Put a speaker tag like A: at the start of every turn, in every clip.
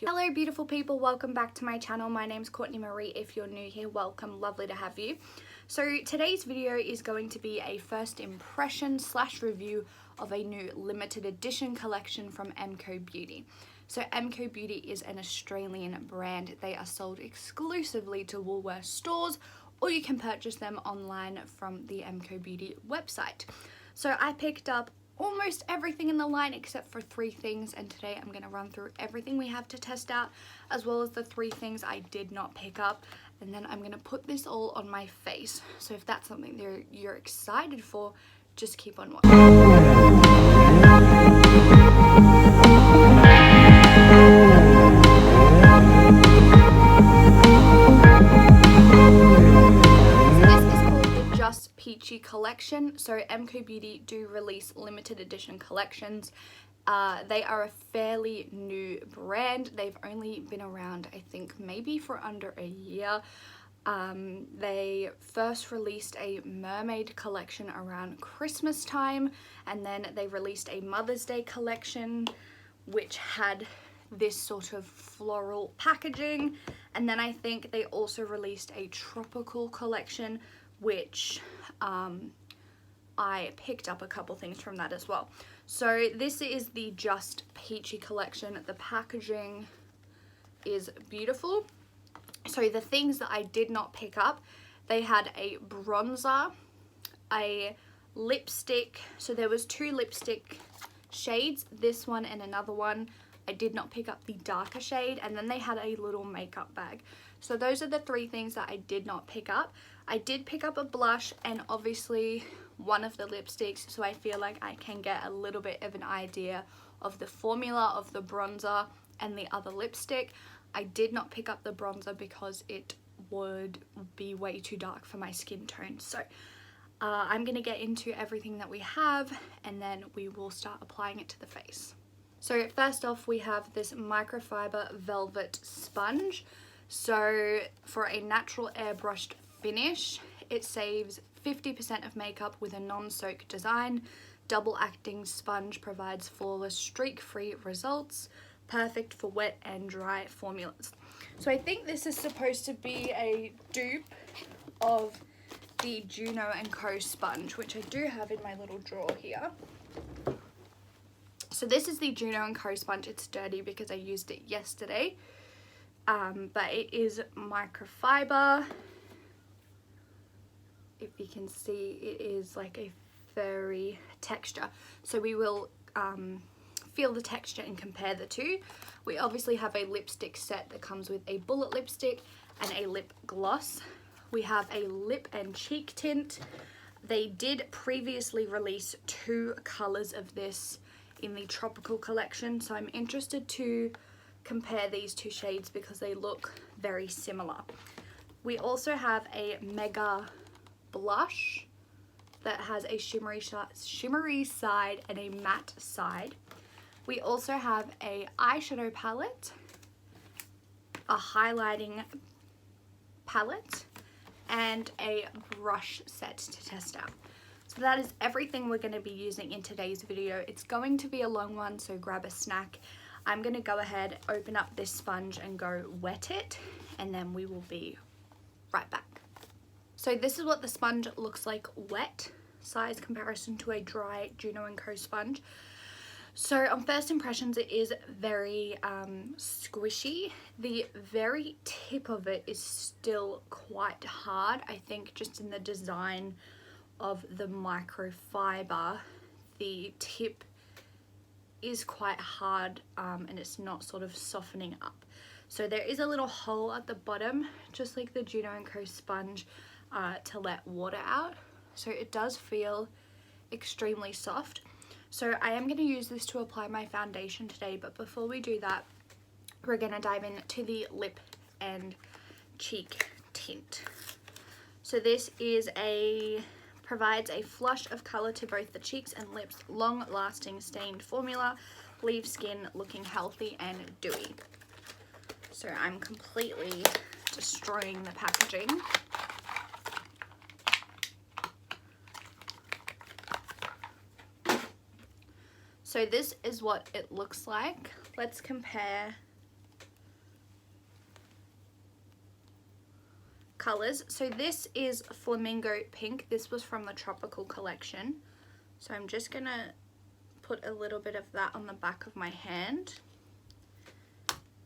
A: Hello beautiful people, welcome back to my channel. My name's Courtney Marie. If you're new here, welcome, lovely to have you. So today's video is going to be a first impression / review of a new limited edition collection from MCoBEAUTY. So MCoBEAUTY is an Australian brand. They are sold exclusively to Woolworths stores, or you can purchase them online from the MCoBEAUTY website. So I picked up almost everything in the line except for 3 things, and today I'm going to run through everything we have to test out, as well as the 3 things I did not pick up, and then I'm going to put this all on my face. So if that's something that you're excited for, just keep on watching. Peachy collection. So MCoBEAUTY do release limited edition collections. They are a fairly new brand. They've only been around, I think, maybe for under a year. They first released a mermaid collection around Christmas time, and then they released a Mother's Day collection which had this sort of floral packaging, and then I think they also released a tropical collection which I picked up a couple things from that as well. So this is the Just Peachy collection. The packaging is beautiful. So the things that I did not pick up, they had a bronzer, a lipstick. So there was 2 lipstick shades, this one and another one. I did not pick up the darker shade, and then they had a little makeup bag. So those are the 3 things that I did not pick up. I did pick up a blush and obviously one of the lipsticks, so I feel like I can get a little bit of an idea of the formula of the bronzer and the other lipstick. I did not pick up the bronzer because it would be way too dark for my skin tone. So I'm going to get into everything that we have, and then we will start applying it to the face. So first off, we have this microfiber velvet sponge. So for a natural airbrushed finish, it saves 50% of makeup with a non-soak design. Double acting sponge provides flawless streak-free results, perfect for wet and dry formulas. So I think this is supposed to be a dupe of the Juno & Co sponge, which I do have in my little drawer here. So this is the Juno & Co sponge. It's dirty because I used it yesterday, but it is microfiber. If you can see, it is like a furry texture. So we will feel the texture and compare the 2. We obviously have a lipstick set that comes with a bullet lipstick and a lip gloss. We have a lip and cheek tint. They did previously release 2 colors of this in the tropical collection, so I'm interested to compare these 2 shades because they look very similar. We also have a mega blush that has a shimmery side and a matte side. We also have a eyeshadow palette, a highlighting palette, and a brush set to test out. So that is everything we're going to be using in today's video. It's going to be a long one, so grab a snack. I'm going to go ahead, open up this sponge and go wet it, and then we will be right back. So this is what the sponge looks like wet, size comparison to a dry Juno & Co sponge. So on first impressions, it is very squishy. The very tip of it is still quite hard. I think just in the design of the microfiber, the tip is quite hard and it's not sort of softening up. So there is a little hole at the bottom, just like the Juno & Co sponge, to let water out. So it does feel extremely soft. So I am going to use this to apply my foundation today, but before we do that, we're going to dive into the lip and cheek tint. So this provides a flush of color to both the cheeks and lips. Long-lasting stained formula, leaves skin looking healthy and dewy. So I'm completely destroying the packaging. So this is what it looks like. Let's compare colors. So this is Flamingo Pink. This was from the Tropical collection. So I'm just gonna put a little bit of that on the back of my hand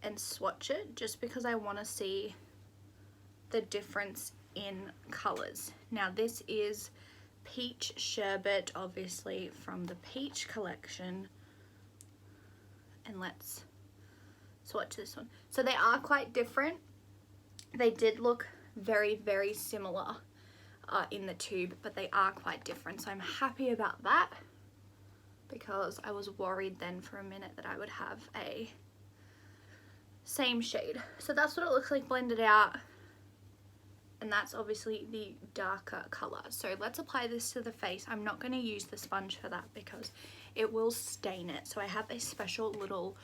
A: and swatch it, just because I want to see the difference in colors. Now this is Peach Sherbet, obviously from the Peach collection, and let's swatch this one. So they are quite different. They did look very, very similar in the tube, but they are quite different, so I'm happy about that, because I was worried then for a minute that I would have a same shade. So that's what it looks like blended out, and that's obviously the darker color. So let's apply this to the face. I'm not going to use the sponge for that because it will stain it, so I have a special little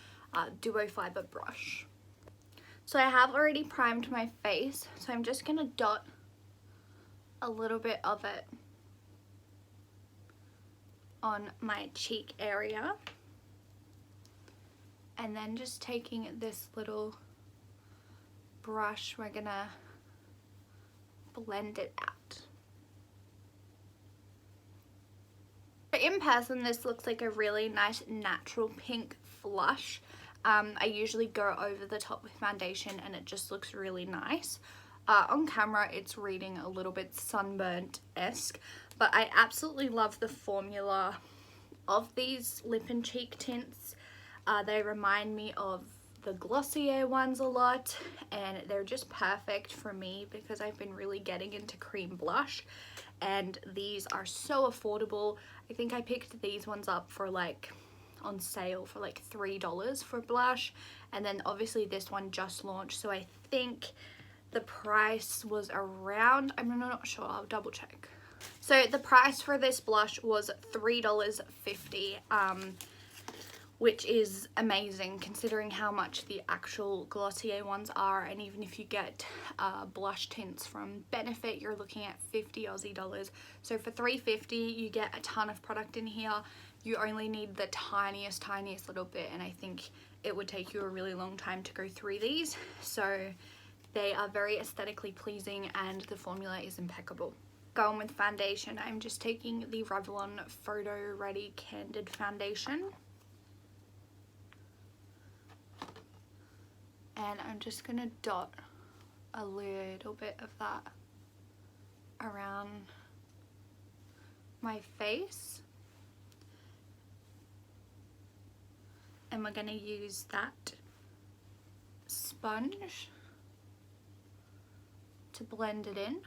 A: duo fiber brush. So I have already primed my face, so I'm just going to dot a little bit of it on my cheek area, and then just taking this little brush, we're gonna blend it out. But in person, this looks like a really nice natural pink flush. I usually go over the top with foundation and it just looks really nice. On camera it's reading a little bit sunburnt-esque, but I absolutely love the formula of these lip and cheek tints. They remind me of the Glossier ones a lot, and they're just perfect for me because I've been really getting into cream blush, and these are so affordable. I think I picked these ones up for like on sale for like $3 for blush, and then obviously this one just launched, so I think the price was around, I'm not sure, I'll double check. So the price for this blush was $3.50, which is amazing considering how much the actual Glossier ones are, and even if you get blush tints from Benefit, you're looking at 50 Aussie dollars. So for $3.50 you get a ton of product in here. You only need the tiniest little bit, and I think it would take you a really long time to go through these. So they are very aesthetically pleasing and the formula is impeccable. Going with foundation, I'm just taking the Revlon Photo Ready Candid Foundation, and I'm just gonna dot a little bit of that around my face, and we're gonna use that sponge to blend it in.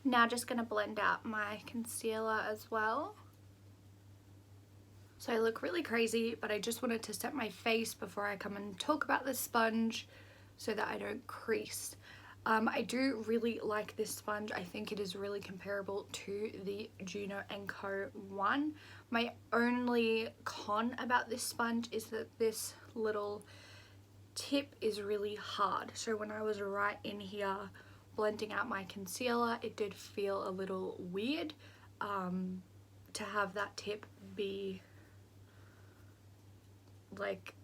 A: Now just going to blend out my concealer as well. So I look really crazy, but I just wanted to set my face before I come and talk about this sponge so that I don't crease. I do really like this sponge. I think it is really comparable to the Juno & Co one. My only con about this sponge is that this little tip is really hard. So when I was right in here blending out my concealer, it did feel a little weird to have that tip be like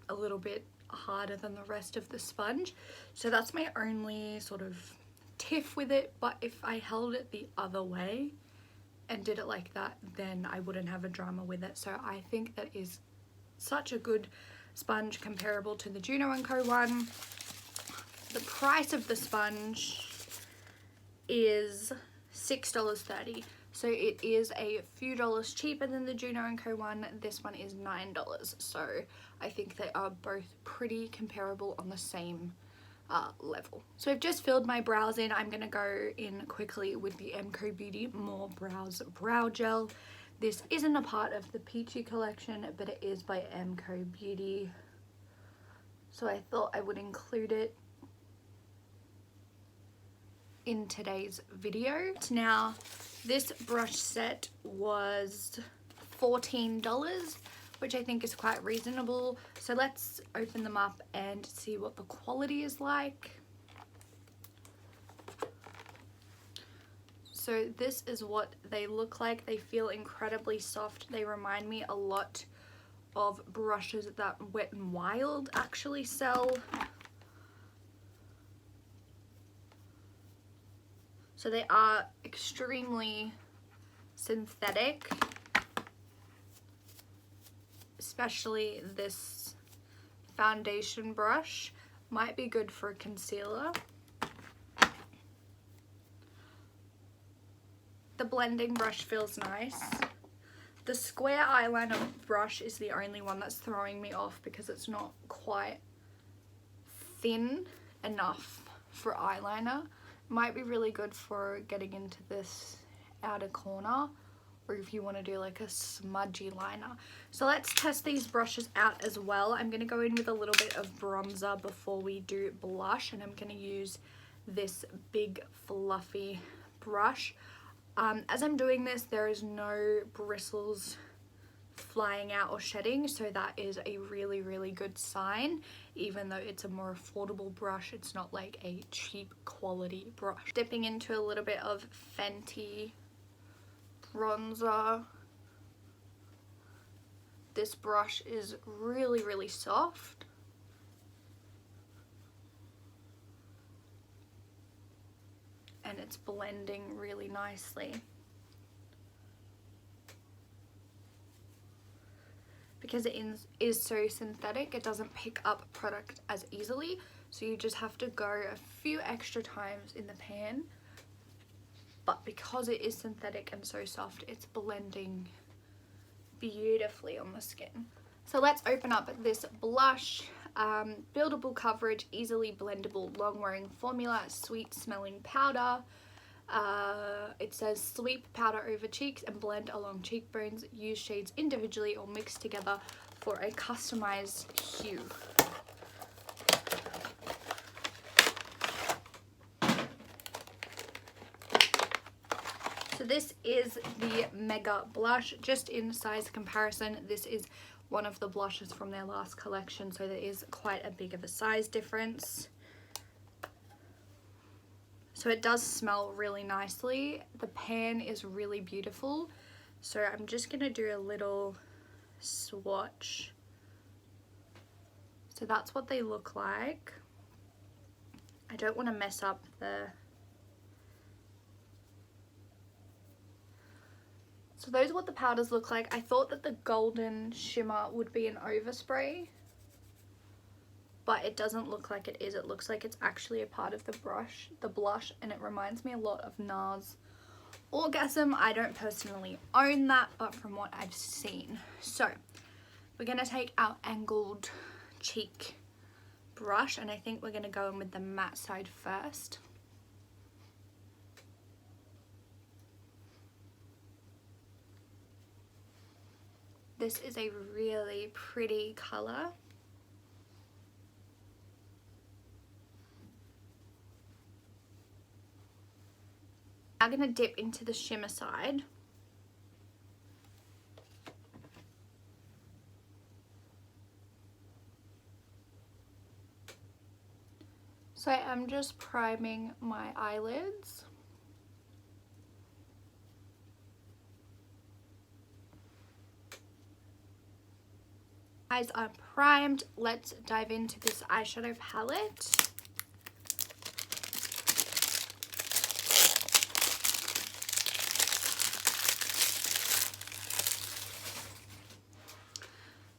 A: a little bit harder than the rest of the sponge. So that's my only sort of tiff with it, but if I held it the other way and did it like that, then I wouldn't have a drama with it. So I think that is such a good sponge, comparable to the Juno & Co one. The price of the sponge is $6.30, so it is a few dollars cheaper than the Juno & Co one. This one is $9, so I think they are both pretty comparable on the same level. So I've just filled my brows in. I'm going to go in quickly with the MCoBEAUTY More Brows Brow Gel. This isn't a part of the Peachy collection, but it is by MCoBEAUTY, so I thought I would include it in today's video. Now this brush set was $14, which I think is quite reasonable. So let's open them up and see what the quality is like. So this is what they look like. They feel incredibly soft. They remind me a lot of brushes that Wet n Wild actually sell. So they are extremely synthetic, especially this foundation brush. Might be good for concealer. The blending brush feels nice. The square eyeliner brush is the only one that's throwing me off because it's not quite thin enough for eyeliner. Might be really good for getting into this outer corner, or if you want to do like a smudgy liner. So let's test these brushes out as well. I'm going to go in with a little bit of bronzer before we do blush, and I'm going to use this big fluffy brush. As I'm doing this, there is no bristles flying out or shedding, so that is a really, really good sign. Even though it's a more affordable brush, it's not like a cheap quality brush. Dipping into a little bit of Fenty bronzer. This brush is really, really soft. And it's blending really nicely. Because it is so synthetic, it doesn't pick up product as easily. So you just have to go a few extra times in the pan. But because it is synthetic and so soft, it's blending beautifully on the skin. So let's open up this blush. Buildable coverage, easily blendable, long wearing formula, sweet smelling powder. It says sweep powder over cheeks and blend along cheekbones. Use shades individually or mixed together for a customized hue. So this is the Mega Blush. Just in size comparison, this is one of the blushes from their last collection, so there is quite a big of a size difference. So it does smell really nicely. The pan is really beautiful. So I'm just gonna do a little swatch. So that's what they look like. I don't want to mess up the... So those are what the powders look like. I thought that the golden shimmer would be an overspray, but it doesn't look like it is. It looks like it's actually a part of the blush, and it reminds me a lot of NARS Orgasm. I don't personally own that, but from what I've seen. So we're gonna take our angled cheek brush, and I think we're gonna go in with the matte side first. This is a really pretty color. I'm going to dip into the shimmer side. So I'm just priming my eyelids. Eyes are primed. Let's dive into this eyeshadow palette.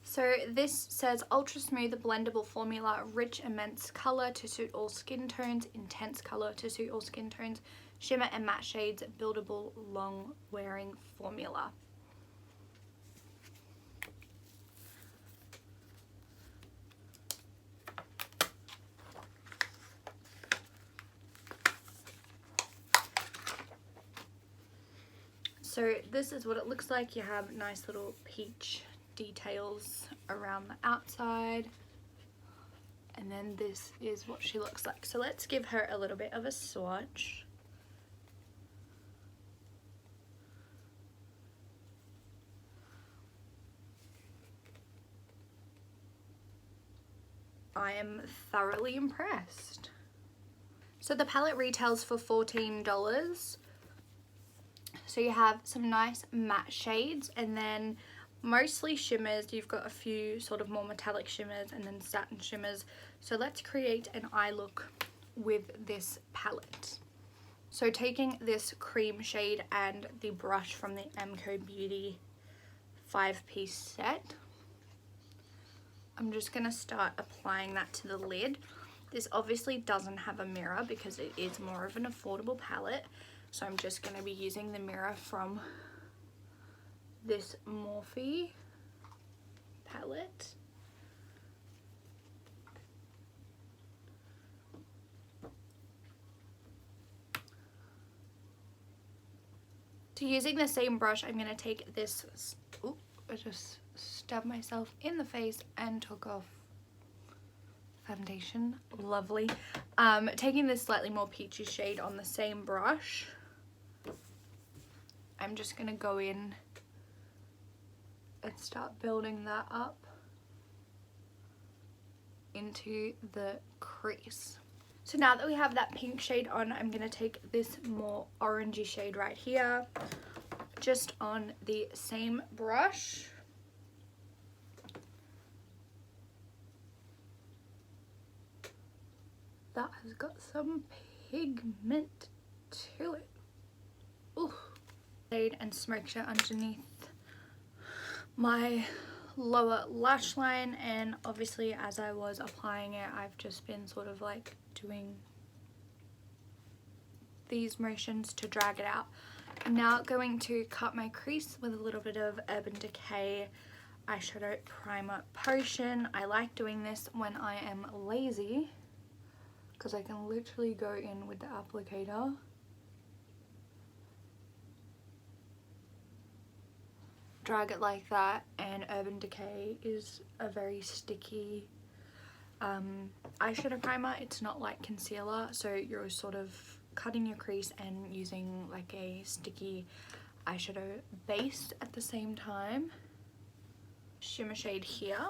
A: So this says ultra smooth blendable formula, rich immense color to suit all skin tones, intense color to suit all skin tones, shimmer and matte shades, buildable long wearing formula. So this is what it looks like. You have nice little peach details around the outside, and then this is what she looks like. So let's give her a little bit of a swatch. I am thoroughly impressed. So the palette retails for $14. So you have some nice matte shades and then mostly shimmers. You've got a few sort of more metallic shimmers and then satin shimmers. So let's create an eye look with this palette. So taking this cream shade and the brush from the MCoBEAUTY 5-piece set, I'm just going to start applying that to the lid. This obviously doesn't have a mirror because it is more of an affordable palette. So I'm just going to be using the mirror from this Morphe palette. So using the same brush, I'm going to take this, ooh, I just stabbed myself in the face and took off foundation. Lovely. Taking this slightly more peachy shade on the same brush, I'm just going to go in and start building that up into the crease. So now that we have that pink shade on, I'm going to take this more orangey shade right here, just on the same brush. That has got some pigment to it. Ooh. Shade and smoke show underneath my lower lash line, and obviously as I was applying it, I've just been sort of like doing these motions to drag it out. I'm now going to cut my crease with a little bit of Urban Decay eyeshadow primer potion. I like doing this when I am lazy because I can literally go in with the applicator drag it like that, and Urban Decay is a very sticky eyeshadow primer. It's not like concealer, so you're sort of cutting your crease and using like a sticky eyeshadow base at the same time. Shimmer shade here,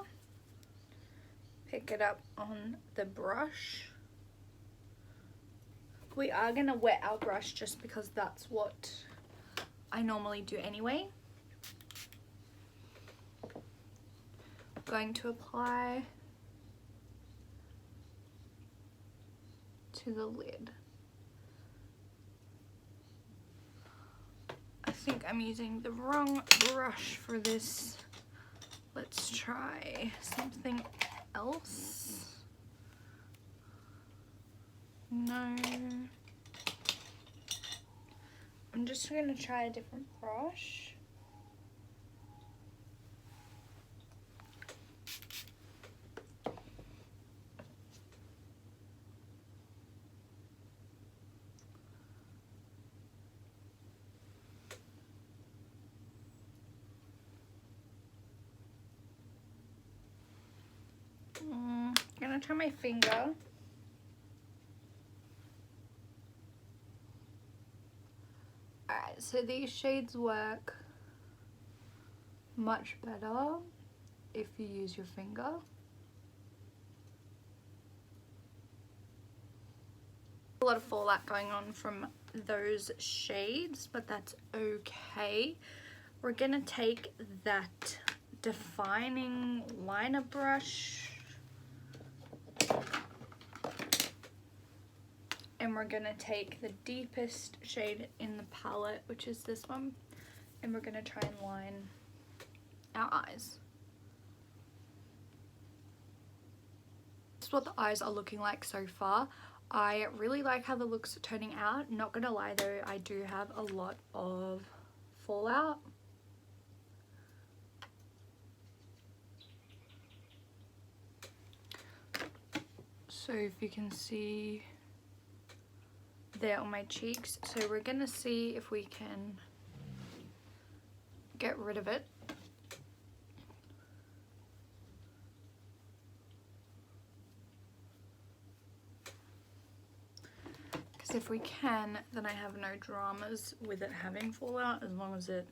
A: pick it up on the brush. We are going to wet our brush just because that's what I normally do anyway. Going to apply to the lid. I think I'm using the wrong brush for this. Let's try something else. No. I'm just going to try a different brush. I'm gonna try my finger. Alright, so these shades work much better if you use your finger. A lot of fallout going on from those shades, but that's okay. We're gonna take that defining liner brush and we're gonna take the deepest shade in the palette, which is this one, and we're gonna try and line our eyes. This is what the eyes are looking like so far. I really like how the looks are turning out. Not gonna lie though, I do have a lot of fallout. So if you can see there on my cheeks, so we're gonna see if we can get rid of it. Because if we can, then I have no dramas with it having fallout as long as it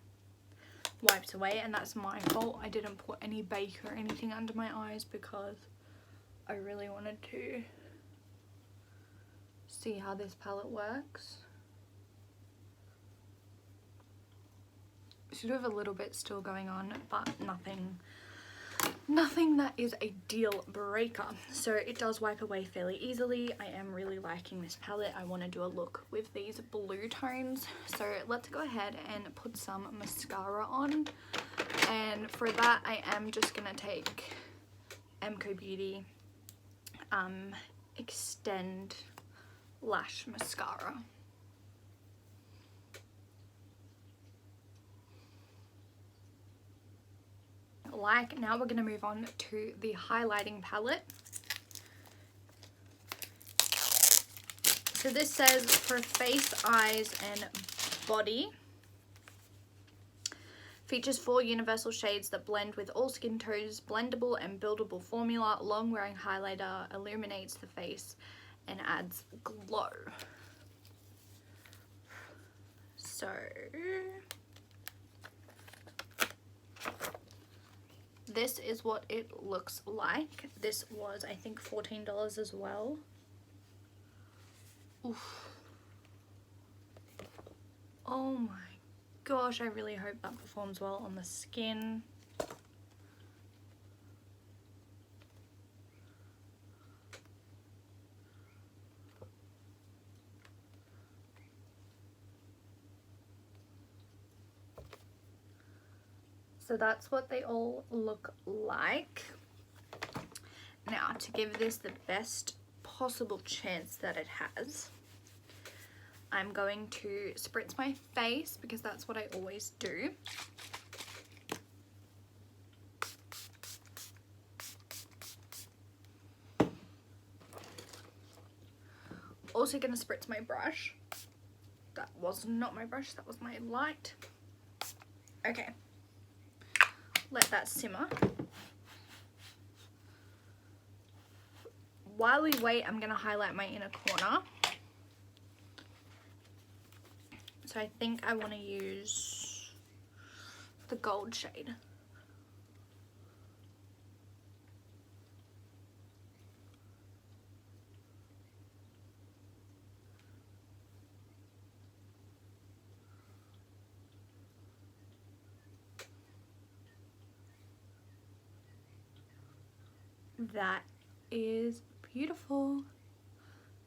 A: wipes away, and that's my fault. I didn't put any bake or anything under my eyes because I really wanted to see how this palette works. do have a little bit still going on, but nothing that is a deal breaker. So it does wipe away fairly easily. I am really liking this palette. I want to do a look with these blue tones. So let's go ahead and put some mascara on. And for that, I am just going to take MCoBEAUTY Extend Lash Mascara. Now we're going to move on to the highlighting palette. So this says for face, eyes and body. Features 4 universal shades that blend with all skin tones, blendable and buildable formula. Long wearing highlighter illuminates the face and adds glow. So this is what it looks like. This was, I think, $14 as well. Oof. Oh my gosh, I really hope that performs well on the skin. So that's what they all look like. Now, to give this the best possible chance that it has, I'm going to spritz my face because that's what I always do. Also going to spritz my brush. That was not my brush, that was my light. Okay. Let that simmer. While we wait, I'm going to highlight my inner corner. So I think I want to use the gold shade. That is beautiful.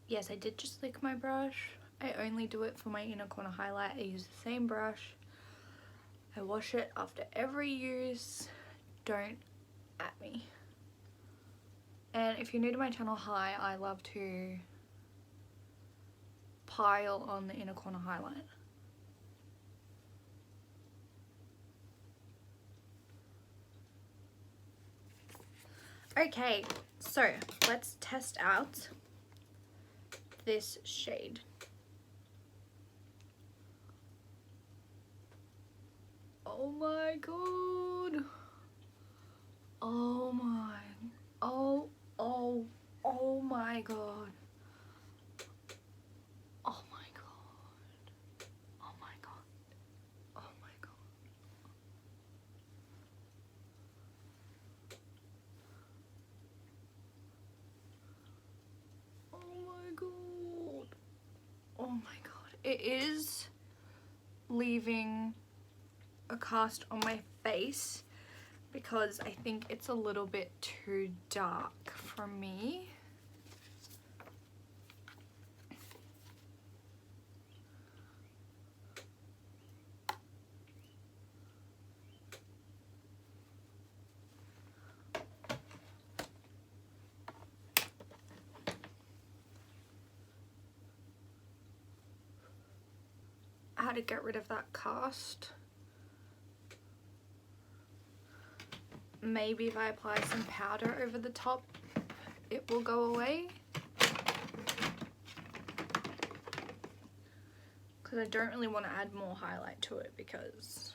A: Yes, I did just lick my brush. I only do it for my inner corner highlight. I use the same brush. I wash it after every use. Don't at me. And if you're new to my channel, hi, I love to pile on the inner corner highlight. Okay, so let's test out this shade. Oh my god. Oh my. Oh my god. Oh my god. Oh my god. Oh my god. Oh my god. Oh my god. It is leaving a cast on my face because I think it's a little bit too dark for me. How to get rid of that cast. Maybe if I apply some powder over the top, it will go away. Because I don't really want to add more highlight to it because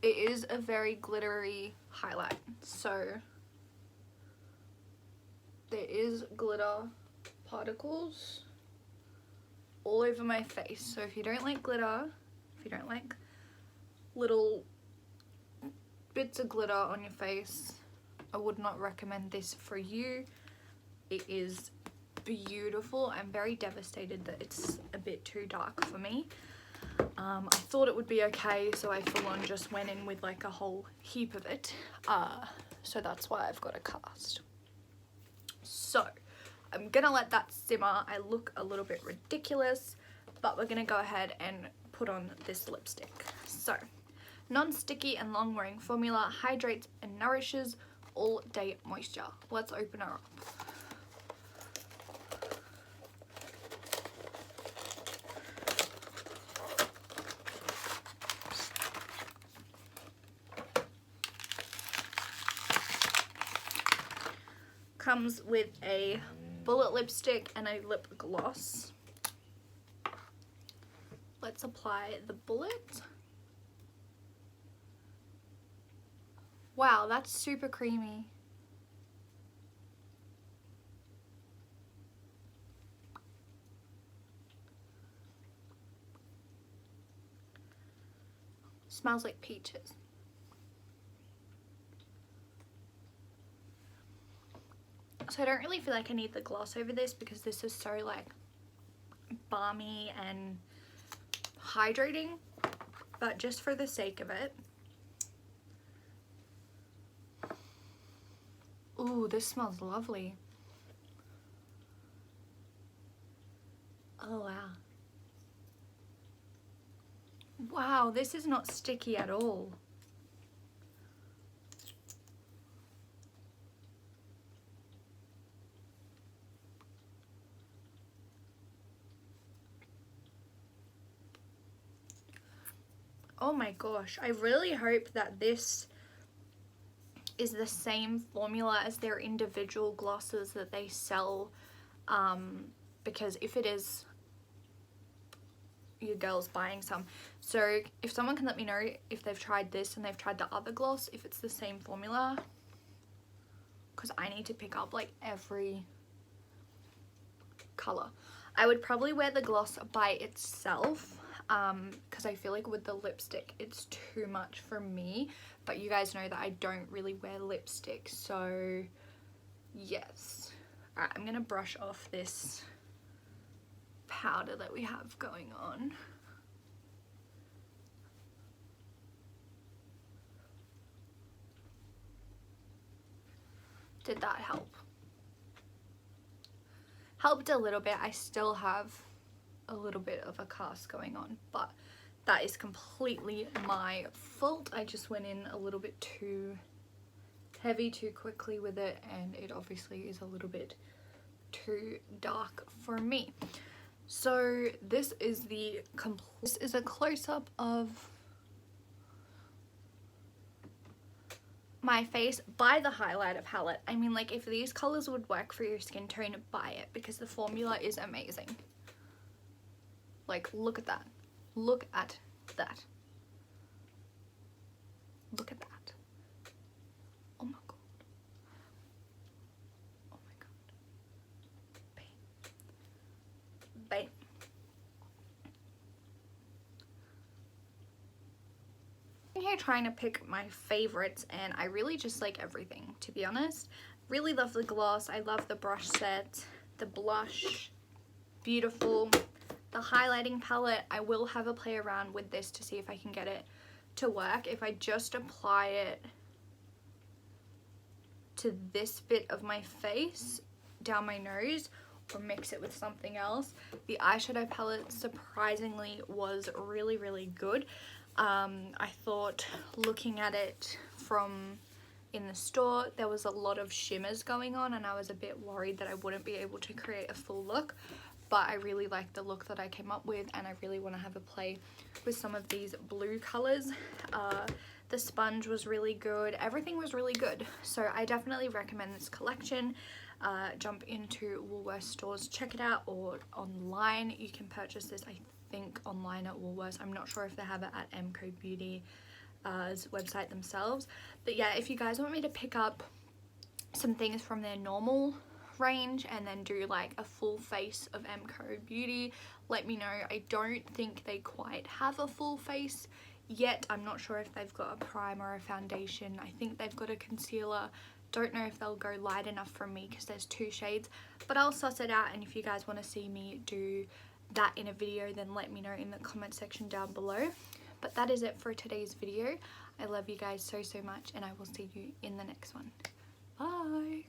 A: it is a very glittery highlight. So there is glitter particles all over my face. So if you don't like glitter, if you don't like little bits of glitter on your face, I would not recommend this for you. It is beautiful. I'm very devastated that it's a bit too dark for me. I thought it would be okay, so I full on just went in with like a whole heap of it. So that's why I've got a cast. So I'm gonna let that simmer. I look a little bit ridiculous, but we're gonna go ahead and put on this lipstick. So, non-sticky and long-wearing formula, hydrates and nourishes all day moisture. Let's open her up. Comes with a bullet lipstick and a lip gloss. Let's apply the bullet. Wow, that's super creamy. Smells like peaches. So I don't really feel like I need the gloss over this because this is so like balmy and hydrating, but just for the sake of it. Ooh, this smells lovely. Oh wow. Wow, this is not sticky at all. Oh my gosh, I really hope that this is the same formula as their individual glosses that they sell, because if it is, your girl's buying some. So if someone can let me know if they've tried this and they've tried the other gloss, if it's the same formula, because I need to pick up like every color. I would probably wear the gloss by itself, because I feel like with the lipstick it's too much for me, but you guys know that I don't really wear lipstick, so yes. Alright, I'm gonna brush off this powder that we have going on. Did that help? Helped a little bit. I still have a little bit of a cast going on, but that is completely my fault. I just went in a little bit too heavy too quickly with it, and it obviously is a little bit too dark for me. So this is a close-up of my face by the highlighter palette. I mean, like, if these colors would work for your skin tone, buy it, because the formula is amazing. Like, look at that. Look at that. Look at that. Oh my god. Oh my god. Bam. Bam. I'm here trying to pick my favorites, and I really just like everything, to be honest. Really love the gloss. I love the brush set. The blush. Beautiful. The highlighting palette, I will have a play around with this to see if I can get it to work. If I just apply it to this bit of my face, down my nose, or mix it with something else. The eyeshadow palette surprisingly was really, really good. I thought, looking at it from in the store, there was a lot of shimmers going on, and I was a bit worried that I wouldn't be able to create a full look. But I really like the look that I came up with, and I really want to have a play with some of these blue colors. The sponge was really good. Everything was really good. So I definitely recommend this collection. Jump into Woolworths stores, check it out, or online. You can purchase this, I think, online at Woolworths. I'm not sure if they have it at MCoBEAUTY's website themselves. But yeah, if you guys want me to pick up some things from their normal range and then do like a full face of MCoBEAUTY, let me know. I don't think they quite have a full face yet. I'm not sure if they've got a primer or a foundation. I think they've got a concealer Don't know if they'll go light enough for me because there's 2 shades, but I'll suss it out, and if you guys want to see me do that in a video, then let me know in the comment section down below. But that is it for today's video. I love you guys so much, and I will see you in the next one. Bye!